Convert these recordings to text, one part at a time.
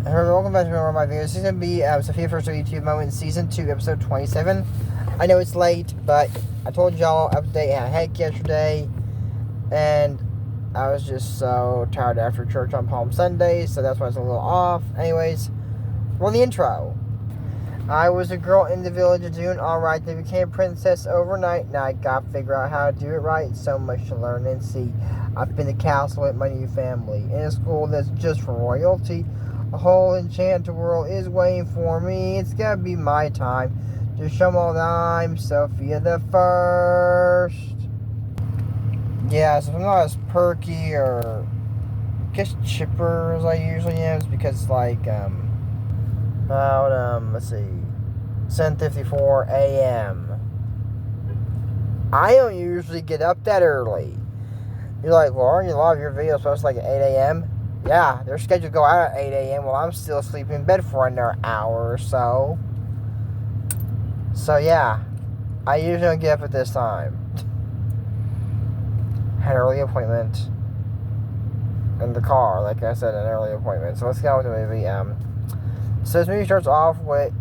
Welcome back to one of my videos. This is going to be Sofia First WTF Moment, Season 2, Episode 27. I know it's late, but I told y'all update had a heck yesterday, and I was just so tired after church on Palm Sunday, so that's why it's a little off. Anyways, roll the intro. I was a girl in the village doing alright. They became a princess overnight. Now I gotta figure out how to do it right. So much to learn and see. I've been to castle with my new family. In a school that's just for royalty. A whole enchanted world is waiting for me. It's gotta be my time to show them all that I'm Sofia the First. Yeah, so I'm not as perky or I guess chipper as I usually am. It's because it's like about let's see, 7:54 a.m. I don't usually get up that early. You're like, well, aren't you a lot of your videos supposed to like at 8 a.m.? Yeah, they're scheduled to go out at 8 a.m. while I'm still sleeping in bed for another hour or so. So yeah, I usually don't get up at this time. Had an early appointment in the car, like I said, an early appointment. So let's get on with the movie. So this movie starts off with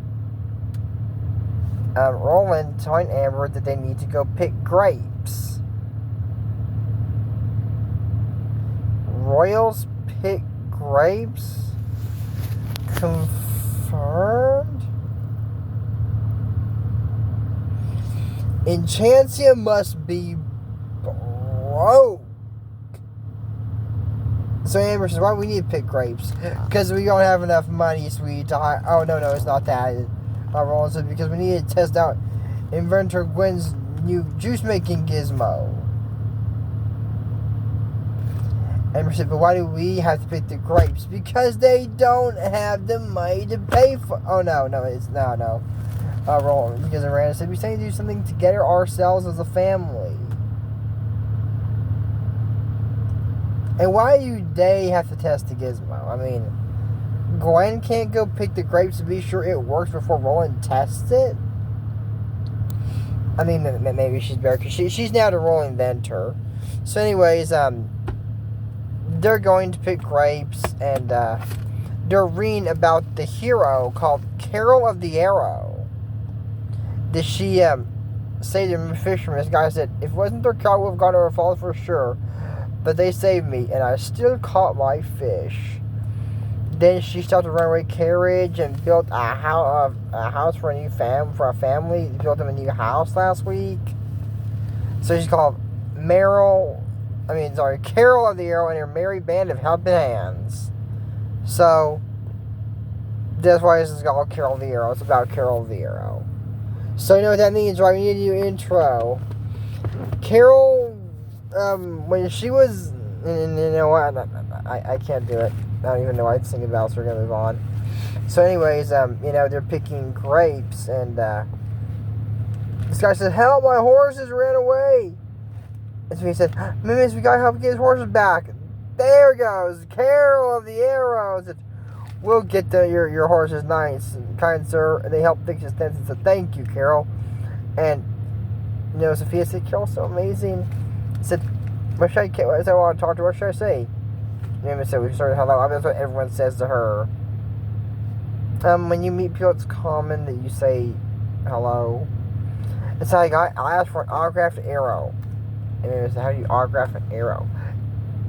Roland telling Amber that they need to go pick grapes. Royals pick grapes? Confirmed? Enchantia must be broke. So Amber says, why do we need to pick grapes? Because we don't have enough money, sweetie, to hire... Oh, no, it's not that. Roland said, because we need to test out inventor Gwen's new juice-making gizmo. Amber said, but why do we have to pick the grapes? Because they don't have the money to pay for... Oh, no. Roland, because Miranda said, we say to do something together ourselves as a family. And why do they have to test the gizmo? I mean, Gwen can't go pick the grapes to be sure it works before Roland tests it? I mean, maybe she's better, because she's now the Roland inventor. So anyways, they're going to pick grapes, and they're reading about the hero called Carol of the Arrow. Did she say to the fisherman, this guy said, if it wasn't their car, we would have gone over falls for sure. But they saved me, and I still caught my fish. Then she stopped a runaway carriage and built a house for a family. Built them a new house last week. So she's called Carol of the Arrow and her merry band of helping hands. So that's why this is called Carol of the Arrow. It's about Carol of the Arrow. So you know what that means, right? We need a new intro. Carol, when she was, and you know what, I can't do it. I don't even know what I'm thinking about, so we're going to move on. So anyways, they're picking grapes, and this guy said, help, my horses ran away. And so he said, Miss, we got to help get his horses back. There goes, Carol of the Arrows. We'll get your horses nice, kind sir. And they helped fix his tents and said, thank you, Carol. And, Sofia said, Carol's so amazing. He said, what should I want to talk to her? What should I say? And said, we started hello. I mean, that's what everyone says to her. When you meet people, it's common that you say hello. And so I asked for an autographed arrow. And it said, how do you autograph an arrow?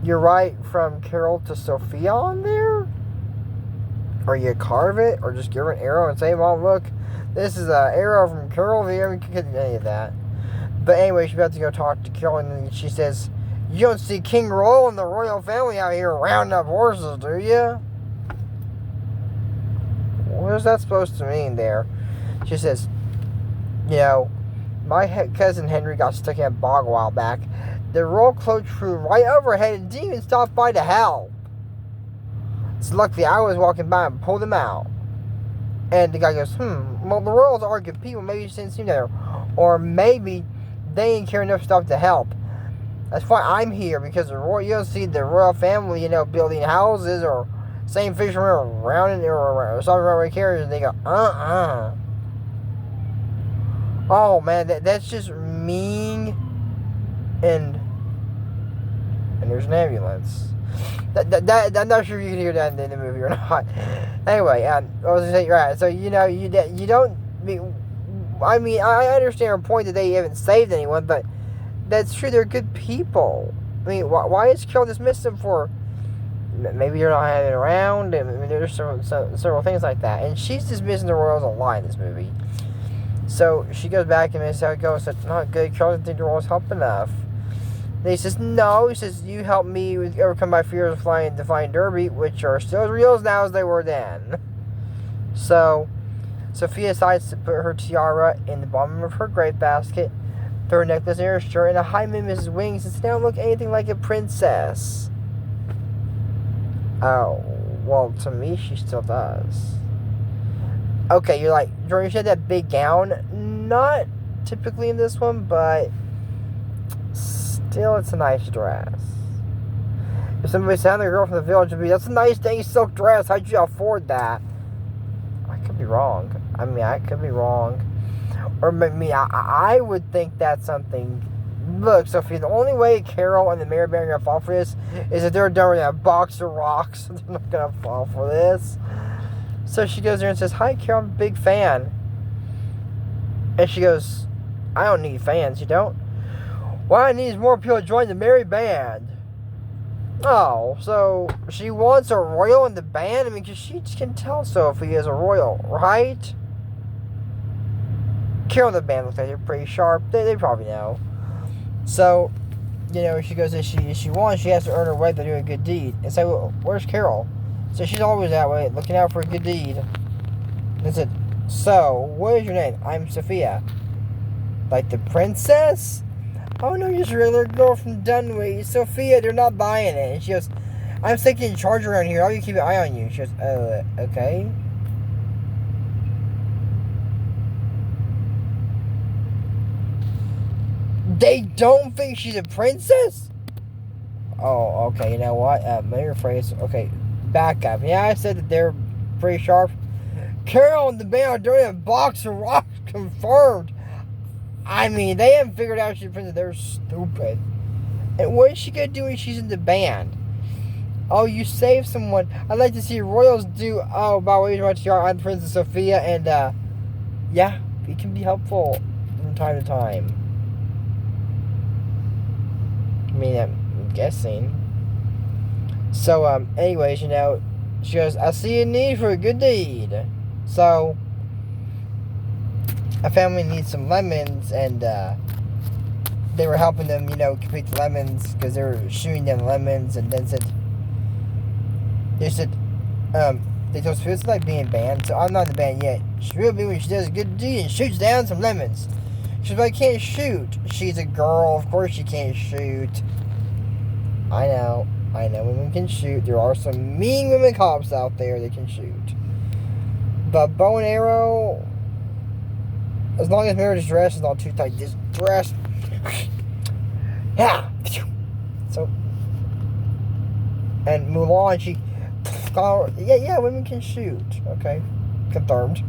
You write from Carol to Sofia on there? Or you carve it? Or just give her an arrow and say, Mom, look, this is an arrow from Carol. We can't do any of that. But anyway, she's about to go talk to Carol, and then she says, you don't see King Roll and the royal family out here rounding up horses, do you? What is that supposed to mean there? She says, my cousin Henry got stuck in a bog a while back. The royal cloak flew right overhead and didn't even stop by to help. So luckily I was walking by and pulled him out. And the guy goes, well, the royals are good people. Maybe you didn't see them there. Or maybe they ain't care enough stuff to help. That's why I'm here, because you don't see the royal family, building houses or same fishermen around or some railway carriers, and they go, Oh man, that's just mean. And there's an ambulance. I'm not sure if you can hear that in the movie or not. Anyway, I was gonna say, right. So you don't. I mean, I understand her point that they haven't saved anyone, but that's true. They're good people. I mean, why is Carol dismissed them for? Maybe you're not having around. I mean, there's several things like that, and she's dismissing the Royals a lot in this movie. So she goes back and says how it goes. That's not good. Carol doesn't think the Royals help enough. And he says, no. He says, you helped me overcome my fears of flying the Flying Derby, which are still as real now as they were then. So, Sofia decides to put her tiara in the bottom of her grape basket, throw her necklace in her shirt, and a high Mrs. Wings, and they don't look anything like a princess. Oh, well, to me, she still does. Okay, you're like, Jordan, she had that big gown. Not typically in this one, but still, it's a nice dress. If somebody said, the girl from the village would be, that's a nice dang silk dress. How'd you afford that? I could be wrong. I could be wrong. Or maybe I would think that's something. Look, Sophia, the only way Carol and the Mary Bear are going to fall for this is if they're done with a box of rocks. They're not going to fall for this. So she goes there and says, hi, Carol, I'm a big fan. And she goes, I don't need fans, you don't? What I need is more people to join the Merry Band. Oh, so she wants a royal in the band? I mean, because she can tell Sophie is a royal, right? Carol and the band looks like they're pretty sharp. They probably know. So, she goes, if she wants, she has to earn her way by doing a good deed. And say, well, where's Carol? So she's always that way, looking out for a good deed. And said, so, what is your name? I'm Sofia. Like the princess? Oh no, you're just a regular girl from Dunway. Sofia, they're not buying it. And she goes, I'm taking charge around here. I'll keep an eye on you. She goes, okay. They don't think she's a princess? Oh, okay, you know what? Let me rephrase. Okay, back up. Yeah, I said that they're pretty sharp. Carol and the band are doing a box of rocks, confirmed. I mean, they haven't figured out she's a princess. They're stupid. And what is she going to do when she's in the band? Oh, you saved someone. I'd like to see Royals do... Oh, by the way, I'm Princess Sofia. And, yeah, it can be helpful from time to time. I mean, I'm guessing. So, anyways, she goes, I see a need for a good deed. So, a family needs some lemons, and they were helping them, complete the lemons, because they were shooting down the lemons, and then they told Sofia it's like being banned, so I'm not in the band yet. She will be when she does a good deed and shoots down some lemons. She's like, I can't shoot. She's a girl, of course she can't shoot. I know, women can shoot. There are some mean women cops out there that can shoot. But bow and arrow, as long as Meredith's dress is not too tight, this dress, yeah. So, and Mulan, yeah, women can shoot. Okay, confirmed,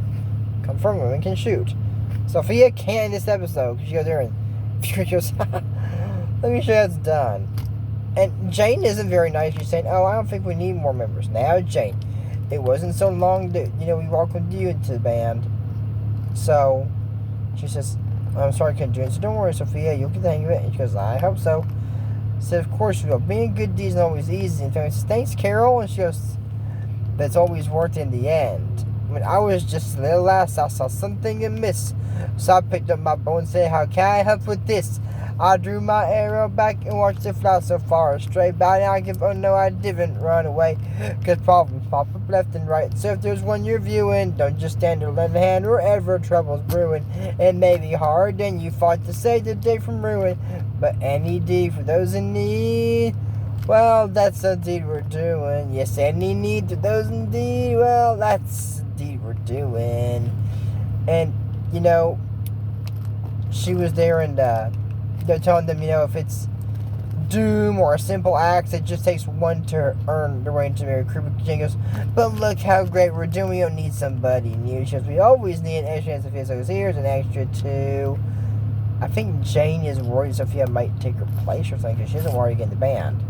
women can shoot. Sofia can't in this episode, because she goes there and she goes, let me show you how it's done. And Jane isn't very nice. She's saying, oh, I don't think we need more members. Now, Jane, it wasn't so long that, we welcomed you into the band. So, she says, I'm sorry I couldn't do it. So, don't worry, Sofia, you'll get the hang of it. And she goes, I hope so. Said, of course you will. Being good deeds is always easy. And family says, thanks, Carol. And she goes, but it's always worked in the end. When I was just a little lass, I saw something amiss. So I picked up my bow and said, how can I help with this? I drew my arrow back and watched it fly so far astray. By now I give, oh no, I didn't run away. Cause problems pop up left and right. So if there's one you're viewing, don't just stand there lend a hand wherever trouble's brewing. It may be hard and you fought to save the day from ruin. But any deed for those in need, well, that's the deed we're doing. Yes, any need to those in need, well, that's the deed we're doing. And, she was there and, they're telling them, if it's doom or a simple act, it just takes one to earn the right to marry crew. Jane goes, but look how great we're doing. We don't need somebody new. She goes, we always need an extra, and Sofia goes, here's an extra too. I think Jane is worried Sofia might take her place or something, because she doesn't want to get in the band.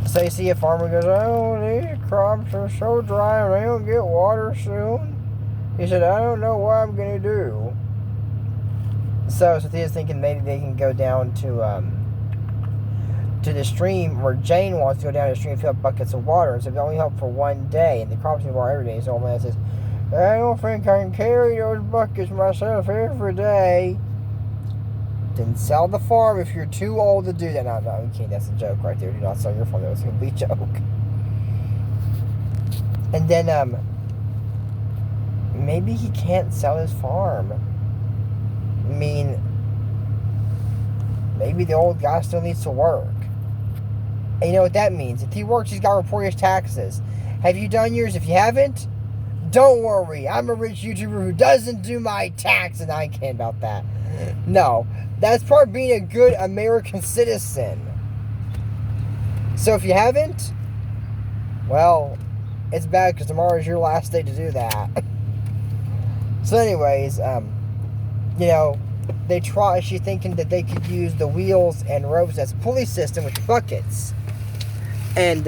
So you see a farmer goes, oh, these crops are so dry and they don't get water soon. He said, I don't know what I'm going to do. So Sophia's thinking maybe they can go down to the stream where Jane wants to go down to the stream and fill up buckets of water. And so they only help for one day, and the crops need water every day. So old man says, I don't think I can carry those buckets myself every day. Then sell the farm if you're too old to do that. No, you can't. That's a joke right there. Do not sell your farm. That was a complete joke. And then, maybe he can't sell his farm. I mean, maybe the old guy still needs to work. And you know what that means? If he works, he's got to report his taxes. Have you done yours? If you haven't, don't worry. I'm a rich YouTuber who doesn't do my tax, and I can't about that. No, that's part of being a good American citizen. So if you haven't, well, it's bad because tomorrow is your last day to do that. So anyways, she's thinking that they could use the wheels and ropes as a pulley system with buckets. And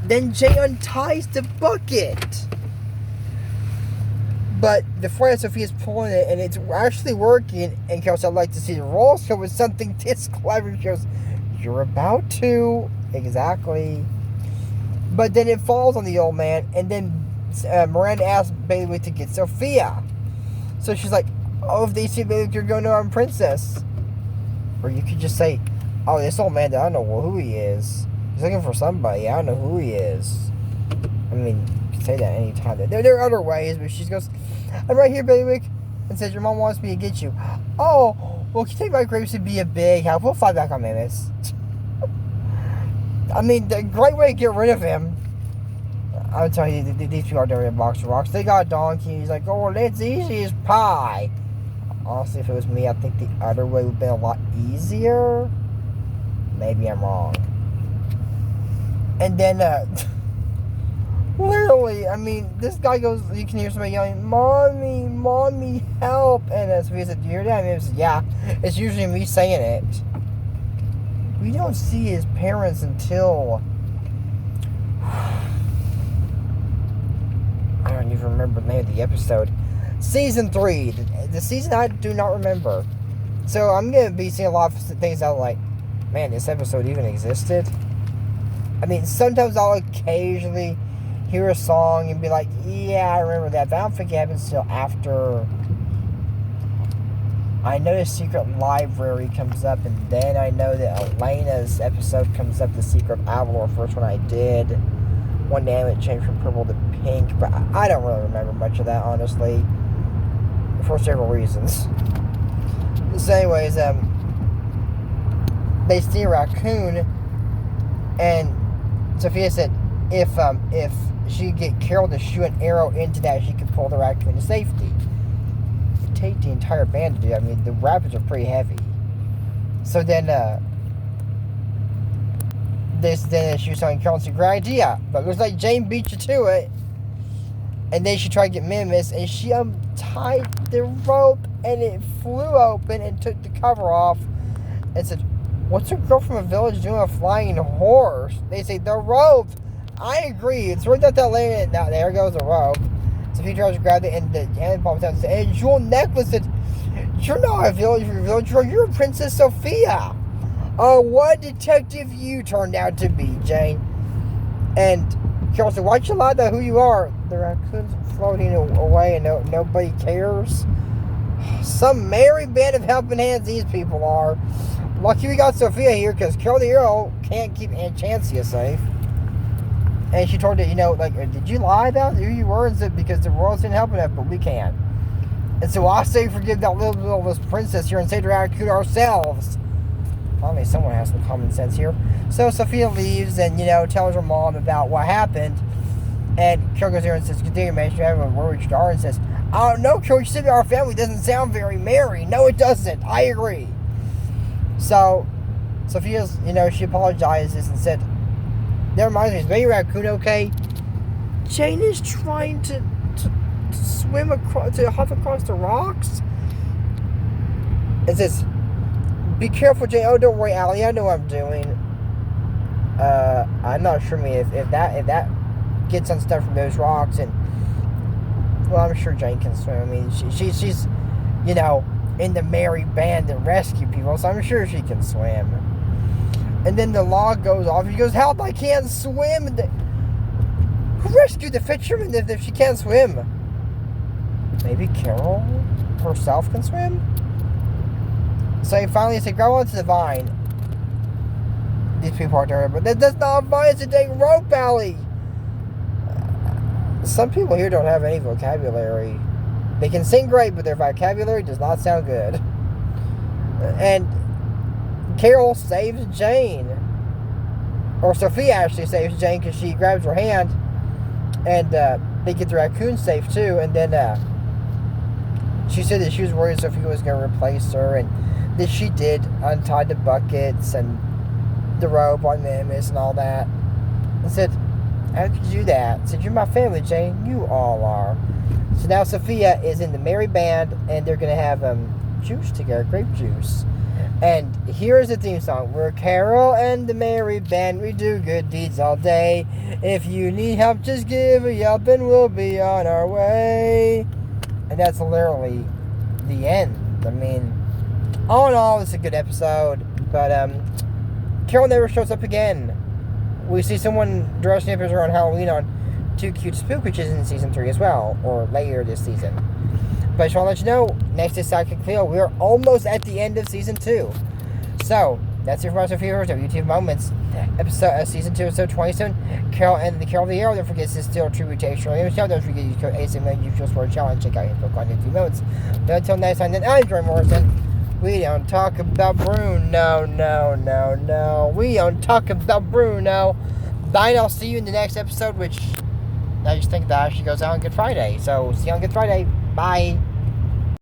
then Jay unties the bucket. But the friend Sophia's pulling it, and it's actually working. And Carol said, I'd like to see the roller scope with something this clever. She goes, you're about to. Exactly. But then it falls on the old man, and then Miranda asks Bailey to get Sophia. So she's like, oh, if they see Bailey, you're going to our princess. Or you could just say, oh, this old man, I don't know who he is. He's looking for somebody. I don't know who he is. I mean, you can say that anytime. There are other ways, but she goes, I'm right here, Bailiwick, and says, your mom wants me to get you. Oh, well, can you take my grapes to be a big help? We'll fly back on Mammoth. I mean, the great way to get rid of him. I'm telling you, these people are doing a box of rocks. They got a donkey. He's like, oh, well, that's easy as pie. Honestly, if it was me, I think the other way would have been a lot easier. Maybe I'm wrong. And then, literally, I mean, this guy goes, you can hear somebody yelling, Mommy, Mommy, help. And Sophia said, do you hear that? And he said, yeah, it's usually me saying it. We don't see his parents until, I don't even remember the name of the episode. Season 3. The season I do not remember. So I'm going to be seeing a lot of things that I'm like, man, this episode even existed. I mean, sometimes I'll occasionally hear a song and be like, yeah, I remember that. But I don't think it happens until after I know the Secret Library comes up, and then I know that Elena's episode comes up, the Secret of Avalor, first one I did. One day it changed from purple to pink, but I don't really remember much of that, honestly, for several reasons. So anyways, they see a raccoon, and Sophia said if she could get Carol to shoot an arrow into that, she could pull the raccoon to safety. It'd take the entire band to do that. I mean, the rapids are pretty heavy. So then, she was telling Carol, it's a great idea, but it looks like Jane beat you to it. And then she tried to get Mimis, and she untied the rope, and it flew open and took the cover off, and said, what's a girl from a village doing a flying horse? They say, the rope. I agree. It's right up that lane. Now, there goes the rope. So he tries to grab it, and the hand pops out and says, and jewel necklace. You're not a villager. You're Princess Sophia. Oh, what detective you turned out to be, Jane. And Carol said, why'd you lie about who you are? The raccoon's floating away and nobody cares. Some merry band of helping hands these people are. Lucky we got Sophia here, because Carol the Hero can't keep Aunt Chancia safe. And she told her, did you lie about who you were? And said, because the royals didn't help enough, but we can't. And so I say forgive that little princess here and save the raccoon ourselves. Finally, someone has some common sense here. So Sophia leaves and, tells her mom about what happened. And Carol goes there and says, continue, man, you have a word with your daughter, and says, I don't know, Carol, you said our family doesn't sound very merry. No, it doesn't. I agree. So, Sophia's, she apologizes and said, that reminds me, is Baby Raccoon okay? Jane is trying to swim across, to hop across the rocks. It says, be careful, Jane. Oh, don't worry, Allie. I know what I'm doing. I'm not sure. If that gets unstuck from those rocks, and well, I'm sure Jane can swim. I mean, she's in the merry band that rescue people, so I'm sure she can swim. And then the log goes off. He goes, "Help! I can't swim!" Who rescued the fisherman if she can't swim? Maybe Carol herself can swim? So he finally said, "Go onto the vine." These people are there, but that's not a vine, it's a dang rope alley. Some people here don't have any vocabulary. They can sing great, but their vocabulary does not sound good. And Carol saves Jane. Or Sofia actually saves Jane because she grabs her hand. And they get the raccoon safe too. And then she said that she was worried Sofia was going to replace her. And that she did untie the buckets and the rope on Nemesis and all that. And said, "How did you do that?" I said, "You're my family, Jane. You all are." So now Sofia is in the merry band, and they're going to have juice together, grape juice. And here's the theme song. We're Carol and the merry band. We do good deeds all day. If you need help, just give a yelp and we'll be on our way. And that's literally the end. I mean, all in all, it's a good episode. But Carol never shows up again. We see someone dressing up as her on Halloween on Too Cute to Spook, which is in season 3 as well, or later this season. But I just want to let you know, next is Sidekick Cleo. We are almost at the end of season 2. So, that's it for us, Sofia, WTF Moments. Season 2, episode 27. Carol and the Carol of the Hero. Don't forget, this is still a tribute to Extra Show. Don't forget, use code ASMN, use for a challenge. Check out his book on WTF Moments. But until next time, then I'm Troy Morrison. We don't talk about Bruno. No. We don't talk about Bruno. Bye, and I'll see you in the next episode, which I just think that actually goes out on Good Friday. So, see you on Good Friday. Bye.